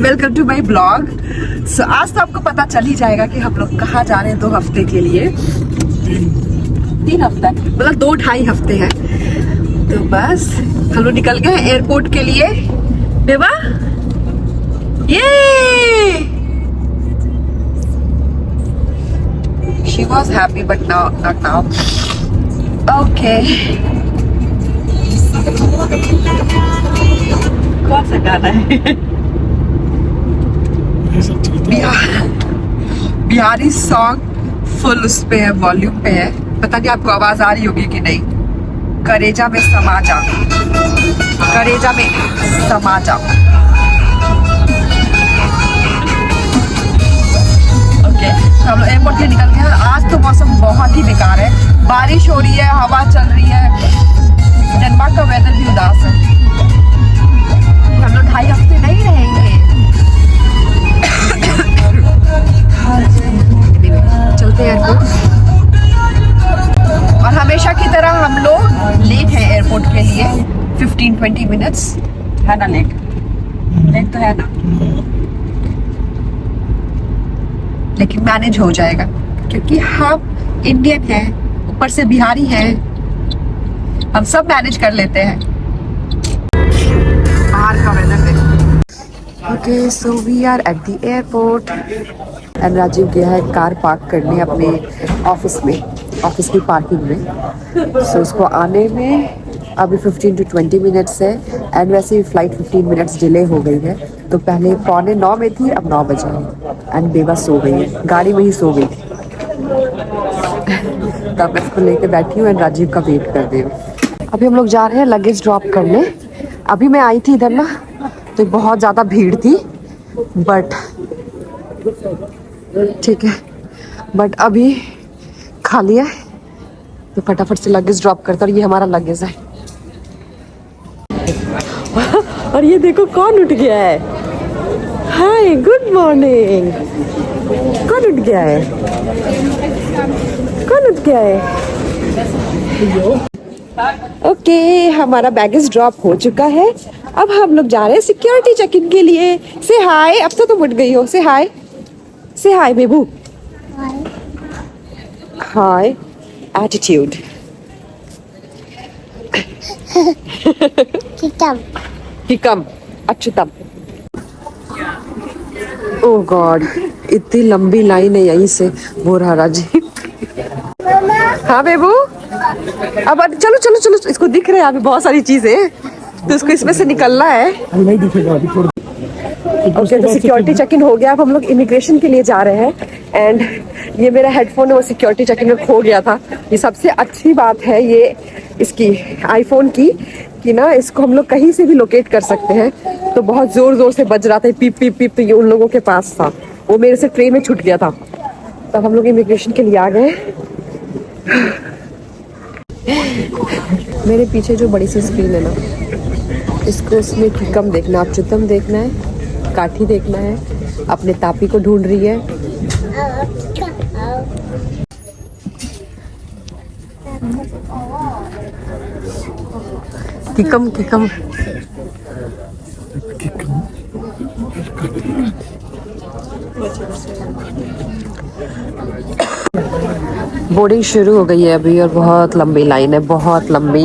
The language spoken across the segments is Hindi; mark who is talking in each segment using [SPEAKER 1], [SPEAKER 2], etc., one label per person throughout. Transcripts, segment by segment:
[SPEAKER 1] Welcome to my blog. So आज तो आपको पता चल ही जाएगा कि हम लोग कहाँ जा रहे हैं 2 हफ्ते के लिए। 3 हफ्ता मतलब 2-2.5 हफ्ते हैं। तो बस हम लोग निकल गए एयरपोर्ट के लिए। बेबा ये she was happy but now not now. Okay. कौन सा गाना है? बिहारी सॉन्ग फुल उस पे है, वॉल्यूम पे है। पता नहीं आपको आवाज आ रही होगी कि नहीं। करेजा में समा जा, करेजा में समा जा। ओके, हम लोग एयरपोर्ट से निकल गए। आज तो मौसम बहुत ही बेकार है, बारिश हो रही है, हवा चल रही है। डेनमार्क का वेदर भी उदास है। हम लोग 2.5 हफ्ते नहीं रहेंगे। चलते हैं एयरपोर्ट। और हमेशा की तरह हम लोग लेट है एयरपोर्ट के लिए 15-20 मिनट्स है ना। लेट तो है ना, लेकिन मैनेज हो जाएगा क्योंकि हम इंडियन हैं, ऊपर से बिहारी हैं, हम सब मैनेज कर लेते हैं। बाहर का वेदर देखो। Okay, so we are at the airport and Rajiv गया है कार पार्क करने अपने ऑफिस में, ऑफिस की पार्किंग में। सो उसको आने में अभी 15-20 मिनट्स है एंड वैसे ही फ्लाइट 15 मिनट्स डिले हो गई है। तो पहले 8:45 में थी, अब 9 बजे है एंड बेबा सो गई है, गाड़ी में ही सो गई थी। तब मैं इसको लेके बैठी हूँ एंड राजीव का वेट कर रही हूँ। अभी हम लोग जा रहे हैं लगेज ड्रॉप करने। अभी मैं आई थी इधर ना, तो बहुत ज़्यादा भीड़ थी, बट ठीक है, बट अभी खाली है तो फटाफट से लगेज ड्रॉप करता। और ये हमारा लगेज है। और ये देखो कौन उठ गया है। हाय, गुड मॉर्निंग। कौन उठ गया है? कौन उठ गया है? ओके, हमारा बैगेज ड्रॉप हो चुका है। अब हम लोग जा रहे हैं सिक्योरिटी चेक इन के लिए। से हाय, अब तो तुम उठ गई हो। से हाय, से हाय बेबू। हाय एटीट्यूड। किकम अच्युतम। ओह गॉड, इतनी लंबी लाइन है यहीं से। वो रहा राजी। हाँ बेबू, अब चलो चलो चलो, इसको दिख रहा है अभी बहुत सारी चीजें, तो इसको इसमें से निकलना है। नहीं दिखेगा अभी थोड़ा। ओके, तो सिक्योरिटी चेक इन हो गया। अब हम लोग इमिग्रेशन के लिए जा रहे हैं एंड ये मेरा हेडफोन है, वो सिक्योरिटी चेक इन में खो गया था। ये सबसे अच्छी बात है ये इसकी आईफोन की कि ना इसको हम लोग कहीं से भी लोकेट कर सकते हैं। तो बहुत जोर जोर से बज रहा था पीप पीप पीप, तो ये उन लोगों के पास था, वो मेरे से ट्रेन में छूट गया था। तब हम लोग इमिग्रेशन के लिए आ गए। मेरे पीछे जो बड़ी सी स्क्रीन है ना, इसको उसमें किकम देखना, अच्युतम देखना है, काठी देखना है, अपने तापी को ढूंढ रही है। किकम किकम बोर्डिंग शुरू हो गई है अभी और बहुत लंबी लाइन है, बहुत लंबी।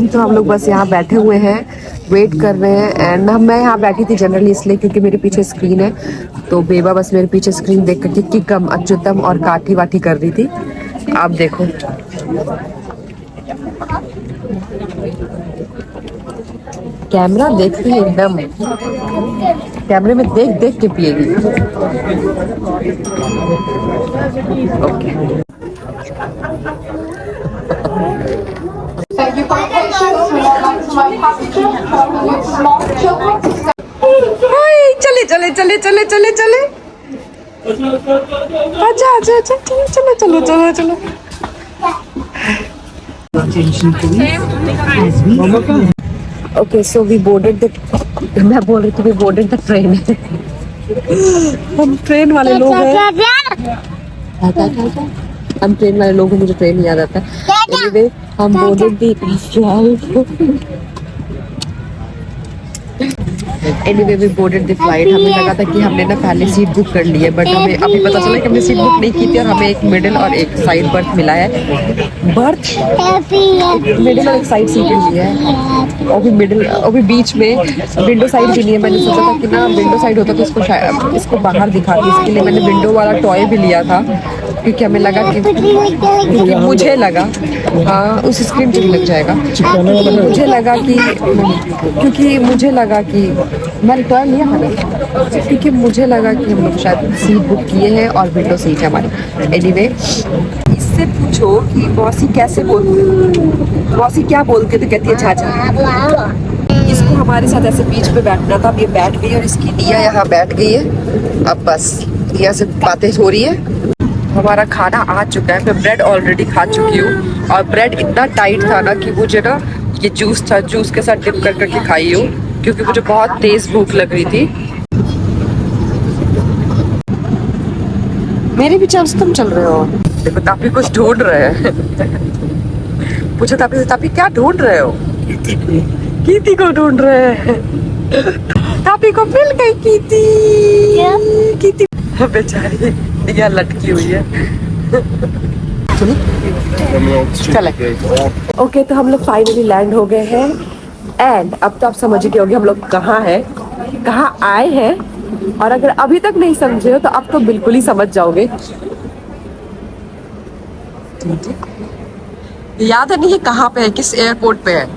[SPEAKER 1] तो हम लोग बस यहाँ बैठे हुए हैं, वेट कर रहे हैं। एंड मैं यहाँ बैठी थी जनरली इसलिए क्योंकि मेरे पीछे स्क्रीन है, तो बेबा बस मेरे पीछे स्क्रीन देख करके किकम अच्युतम और काठी वाठी कर रही थी। आप देखो, कैमरा देखती है एकदम, कैमरे में देख देख के पिएगी। ओके, चले चले चले चले चले चले, अच्छा अच्छा अच्छा, चलो चलो चलो चलो। Okay, so we boarded the, मैं बोल रही थी वी बोर्डेड द ट्रेन। हम ट्रेन वाले लोग हैं, हम ट्रेन वाले लोग हैं, मुझे ट्रेन याद आता है। anyway, हम boarded the flight. Anyway we boarded the flight. हमें लगा था कि हमने ना पहले सीट बुक कर ली है, बट हमें अभी पता चला कि हमने सीट बुक नहीं की थी और हमें एक मिडिल और एक साइड बर्थ मिला है। बर्थ मिडिल और एक साइड सीट ली है, और भी मिडिल और भी बीच में विंडो साइड भी नहीं है। मैंने सोचा था कि ना विंडो साइड होता तो इसको शायद इसको बाहर दिखाती, इसके लिए मैंने विंडो वाला टॉय भी लिया था, क्योंकि हमें लगा कि मुझे लगा उस स्क्रीन पे लग जाएगा। मुझे लगा कि मैंने टॉय लिया था ना, क्योंकि मुझे लगा कि हम लोग शायद सीट बुक किए हैं और विंडो सीट है हमारी। एनीवे इससे पूछो कि मौसी कैसे बोलती, मौसी क्या बोलती है तो कहती है चाचा। इसको हमारे साथ ऐसे बीच पे बैठना था, अब ये बैठ गई और इसकी निया यहाँ बैठ गई है। अब बस निया से बातें हो रही है। हमारा खाना आ चुका है, मैं ब्रेड ऑलरेडी खा चुकी हूँ और ब्रेड इतना टाइट था ना कि मुझे ना ये जूस था, जूस के साथ डिप कर करके खाई हूँ, क्योंकि मुझे बहुत तेज भूख लग रही थी। मेरे पीछे तुम चल रहे हो। देखो तापी कुछ ढूंढ रहे हैं। पूछो तापी से, तापी क्या ढूंढ रहे हो? कीती को ढूंढ रहे हैं। तापी को मिल गई कीती। कीती बेचारी दिया लटकी हुई है। चले ओके, तो हम लोग फाइनली लैंड हो गए हैं एंड अब तो आप समझ गए होंगे हम लोग कहाँ हैं, कहाँ आए हैं। और अगर अभी तक नहीं समझे हो तो अब तो बिल्कुल ही समझ जाओगे। याद है नहीं ये कहाँ पे है, किस एयरपोर्ट पे है?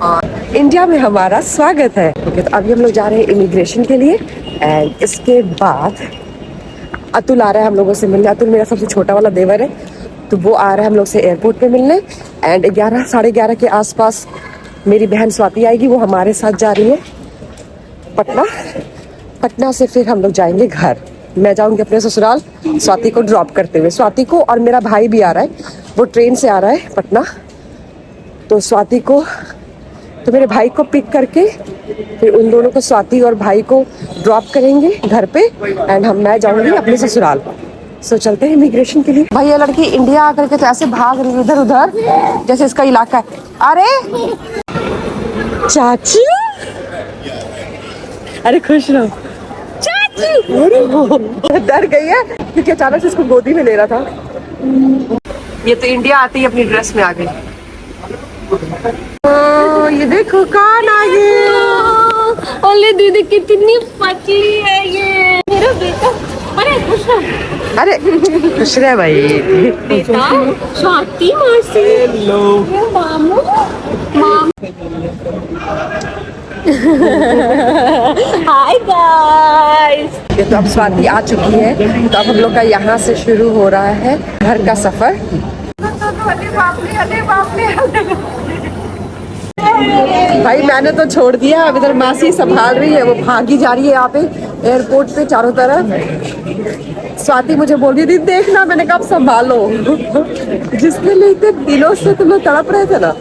[SPEAKER 1] और इंडिया में हमारा स्वागत है। ओके, तो अभी हम लोग जा रहे हैं इमिग्रेशन के लिए एंड इसके बाद अतुल आ रहा है हम लोगों से मिलने। अतुल मेरा सबसे छोटा वाला देवर है, तो वो आ रहा है हम लोग से एयरपोर्ट पे मिलने। एंड 11 साढ़े 11 के आसपास मेरी बहन स्वाति आएगी, वो हमारे साथ जा रही है पटना। पटना से फिर हम लोग जाएंगे घर। मैं जाऊंगी अपने ससुराल स्वाति को ड्रॉप करते हुए। स्वाति को और मेरा भाई भी आ रहा है, वो ट्रेन से आ रहा है पटना। तो स्वाति को तो मेरे भाई को पिक करके फिर उन दोनों को, स्वाति और भाई को ड्रॉप करेंगे घर पे एंड मैं जाऊंगी अपने ससुराल। सो चलते हैं इमिग्रेशन के लिए। भाई ये लड़की इंडिया आकर के तो ऐसे भाग रही है इधर उधर जैसे इसका इलाका है। अरे चाची, अरे खुश रहो चाची। डर गई है क्योंकि अचानक से इसको गोदी में ले रहा था। ये तो इंडिया आती ही अपनी ड्रेस में आ गई। ये देखो कौन आ गया।
[SPEAKER 2] ओले दीदी कितनी पतली है ये मेरा बेटा। अरे खुश रहो।
[SPEAKER 1] अरे खुश रहे भाई।
[SPEAKER 2] बेटा स्वाति मासी। हेलो मामू। Hi guys.
[SPEAKER 1] ये तो अब स्वाति आ चुकी है, तो अब हम लोग का यहाँ से शुरू हो रहा है घर का सफर। भाई मैंने तो छोड़ दिया, अब इधर मासी संभाल रही है, वो भागी जा रही है यहाँ पे एयरपोर्ट पे चारों तरफ। स्वाति मुझे बोल रही थी देखना, मैंने कहा संभालो। जिसके लिए इतने दिनों से तुम लोग तड़प रहे थे ना,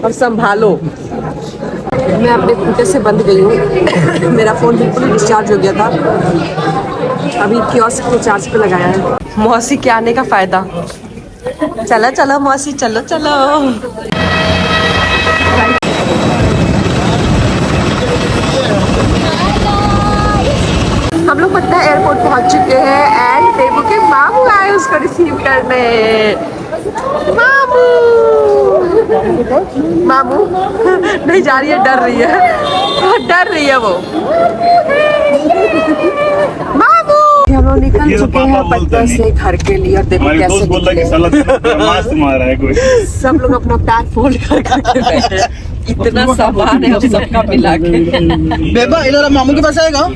[SPEAKER 1] अब संभालो। मैं अपने खूटे से बंद गई हूँ। मेरा फोन बिल्कुल डिस्चार्ज हो गया था, अभी कियोस्क को चार्ज पे लगाया है। मौसी के आने का फायदा। चलो चलो मौसी, चलो चलो। हम लोग पटना एयरपोर्ट पहुंच चुके हैं एंड देवू के मामू आए उसको रिसीव करने। मामू मामू नहीं जा रही है, डर रही है, डर रही है वो। मामू हम लोग निकल चुके हैं पटना से घर के लिए और देखो कैसे सब लोग अपना पैक फोल्ड कर करके बैठे हैं। इतना सामान है हम सबका मिला के।
[SPEAKER 3] बेबा इधर मामू के पास आएगा।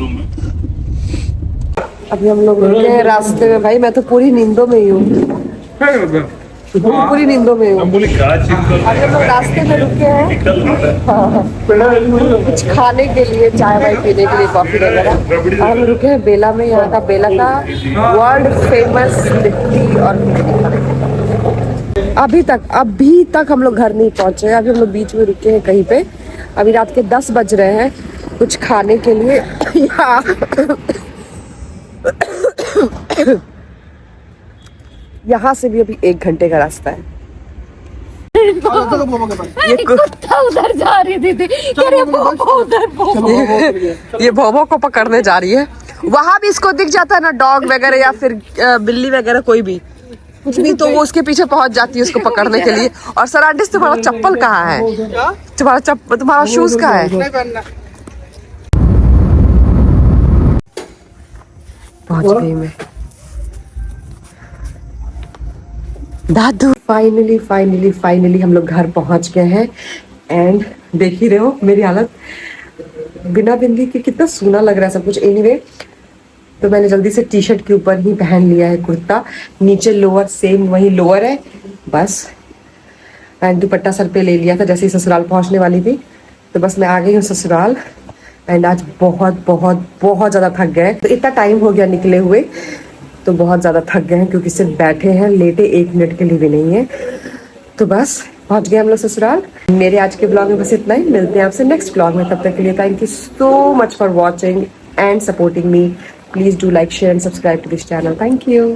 [SPEAKER 1] अभी हम लोग रुके हैं रास्ते में। भाई मैं तो पूरी नींदों में ही हूँ, पूरी नींदों में हूँ। अभी हम लोग रास्ते में रुके हैं कुछ खाने के लिए, चाय वाय पीने के लिए, कॉफी वगैरह। हम रुके हैं बेला में, यहाँ का बेला का वर्ल्ड फेमस लिट्टी और अभी तक हम लोग घर नहीं पहुंचे। अभी हम लोग बीच में रुके हैं कहीं पे। अभी रात के 10 बज रहे हैं कुछ खाने के लिए। यहाँ से भी अभी 1 घंटे का रास्ता है। ये
[SPEAKER 2] कुत्ता उधर जा रही थी कह रही भोभो उधर भोभो।
[SPEAKER 1] ये भोभो को पकड़ने जा रही है। वहां भी इसको दिख जाता है ना डॉग वगैरह या फिर बिल्ली वगैरह कोई भी कुछ भी, तो वो उसके पीछे पहुंच जाती है उसको पकड़ने के लिए। और सरांडिस तुम्हारा चप्पल कहाँ है? तुम्हारा शूज कहाँ है? पहुंच गई मैं। दादू फाइनली हम लोग घर पहुंच गए हैं। एंड देख ही रहे हो मेरी हालत, बिना बिंदी के कितना सूना लग रहा है सब कुछ। एनीवे तो मैंने जल्दी से टी शर्ट के ऊपर ही पहन लिया है कुर्ता, नीचे लोअर सेम वही लोअर है बस। एंड दुपट्टा सर पे ले लिया था जैसे ही ससुराल पहुंचने वाली थी, तो बस मैं आ गई हूँ ससुराल। एंड आज बहुत ज़्यादा थक गए, तो इतना टाइम हो गया निकले हुए तो बहुत ज़्यादा थक गए हैं क्योंकि सिर्फ बैठे हैं, लेटे 1 मिनट के लिए भी नहीं है। तो बस पहुंच गए हम लोग ससुराल। मेरे आज के ब्लॉग में बस इतना ही, मिलते हैं आपसे नेक्स्ट ब्लॉग में। तब तक के लिए thank you so much for watching and supporting me. Please do like, share and subscribe to this channel. Thank you.